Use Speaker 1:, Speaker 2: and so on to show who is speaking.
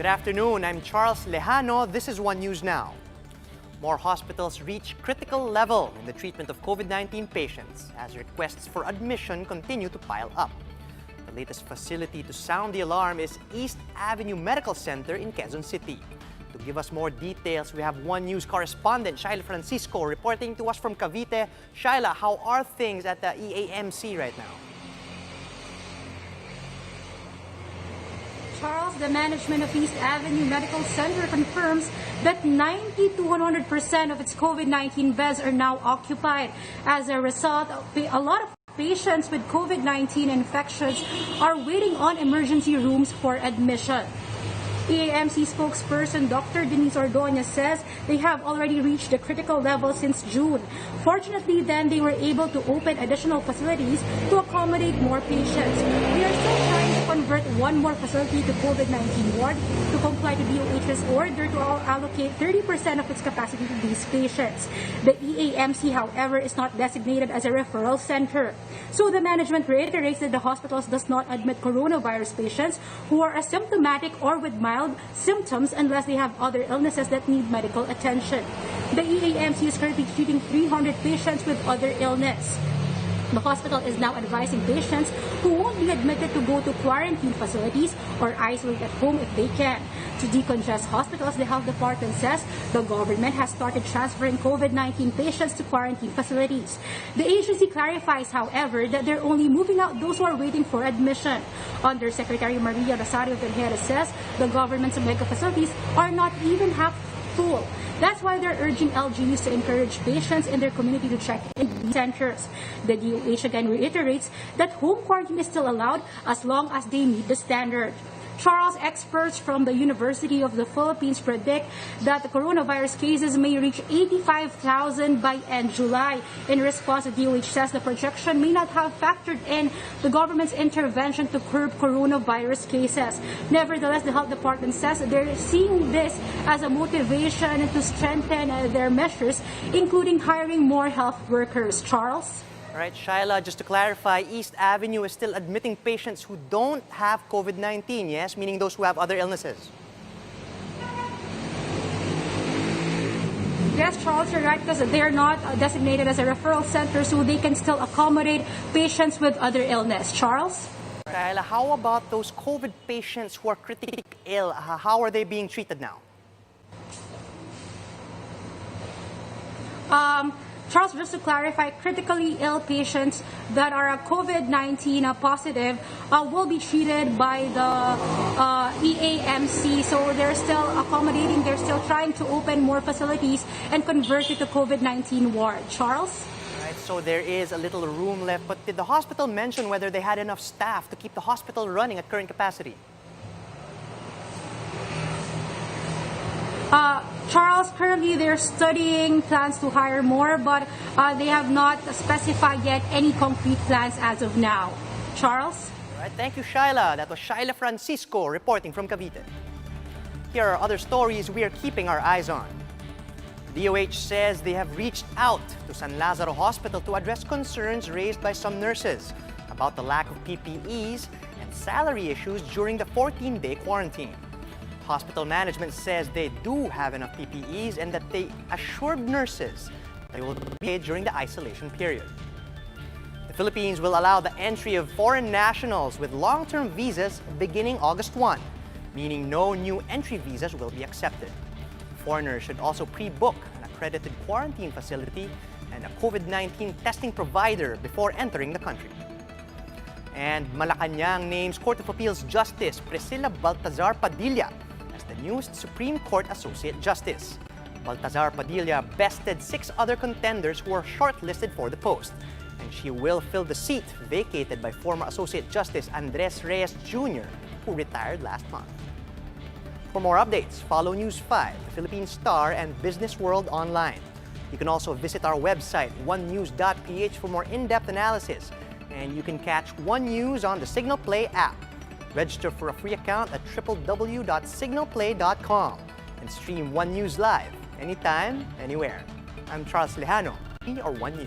Speaker 1: Good afternoon, I'm Charles Lejano. This is One News Now. More hospitals reach critical level in the treatment of COVID-19 patients as requests for admission continue to pile up. The latest facility to sound the alarm is East Avenue Medical Center in Quezon City. To give us more details, we have One News correspondent Shaila Francisco reporting to us from Cavite. Shaila, how are things at the EAMC right now?
Speaker 2: Charles, the management of East Avenue Medical Center confirms that 90 to 100% of its COVID-19 beds are now occupied. As a result, a lot of patients with COVID-19 infections are waiting on emergency rooms for admission. EAMC spokesperson Dr. Denise Ordonez says they have already reached the critical level since June. Fortunately, then they were able to open additional facilities to accommodate more patients. We are still trying to convert one more facility to COVID-19 ward to comply to DOH's order to allocate 30% of its capacity to these patients. The EAMC, however, is not designated as a referral center. So the management reiterates that the hospitals does not admit coronavirus patients who are asymptomatic or with mild symptoms unless they have other illnesses that need medical attention. The EAMC is currently treating 300 patients with other illness. The hospital is now advising patients who won't be admitted to go to quarantine facilities or isolate at home if they can. To decongest hospitals, the health department says the government has started transferring COVID-19 patients to quarantine facilities. The agency clarifies, however, that they're only moving out those who are waiting for admission. Undersecretary Maria Lazaro Hospital says the government's mega facilities are not even half full. That's why they're urging LGUs to encourage patients in their community to check in these centers. The DOH again reiterates that home quarantine is still allowed as long as they meet the standard. Charles, experts from the University of the Philippines predict that the coronavirus cases may reach 85,000 by end July. In response, the DOH says the projection may not have factored in the government's intervention to curb coronavirus cases. Nevertheless, the health department says they're seeing this as a motivation to strengthen their measures, including hiring more health workers. Charles?
Speaker 1: All right, Shaila, just to clarify, East Avenue is still admitting patients who don't have COVID-19, yes? Meaning those who have other illnesses.
Speaker 2: Yes, Charles, you're right, because they're not designated as a referral center, so they can still accommodate patients with other illness. Charles?
Speaker 1: Shaila, how about those COVID patients who are critically ill? How are they being treated now?
Speaker 2: Charles, just to clarify, critically ill patients that are COVID-19 positive will be treated by the EAMC. So they're still accommodating, they're still trying to open more facilities and convert it to COVID-19 ward. Charles?
Speaker 1: All right, so there is a little room left, but did the hospital mention whether they had enough staff to keep the hospital running at current capacity?
Speaker 2: Charles, currently they're studying plans to hire more, but they have not specified yet any concrete plans as of now. Charles?
Speaker 1: All right, thank you, Shaila. That was Shaila Francisco reporting from Cavite. Here are other stories we are keeping our eyes on. DOH says they have reached out to San Lazaro Hospital to address concerns raised by some nurses about the lack of PPEs and salary issues during the 14-day quarantine. Hospital management says they do have enough PPEs and that they assured nurses they will be paid during the isolation period. The Philippines will allow the entry of foreign nationals with long-term visas beginning August 1, meaning no new entry visas will be accepted. Foreigners should also pre-book an accredited quarantine facility and a COVID-19 testing provider before entering the country. And Malacanang names Court of Appeals Justice Priscilla Baltazar-Padilla as the newest Supreme Court Associate Justice. Baltazar-Padilla bested 6 other contenders who were shortlisted for the post, and she will fill the seat vacated by former Associate Justice Andres Reyes Jr., who retired last month. For more updates, follow News 5, the Philippine Star, and Business World online. You can also visit our website, onenews.ph, for more in-depth analysis. And you can catch One News on the Signal Play app. Register for a free account at www.signalplay.com and stream One News live anytime, anywhere. I'm Charles Lejano, or One News.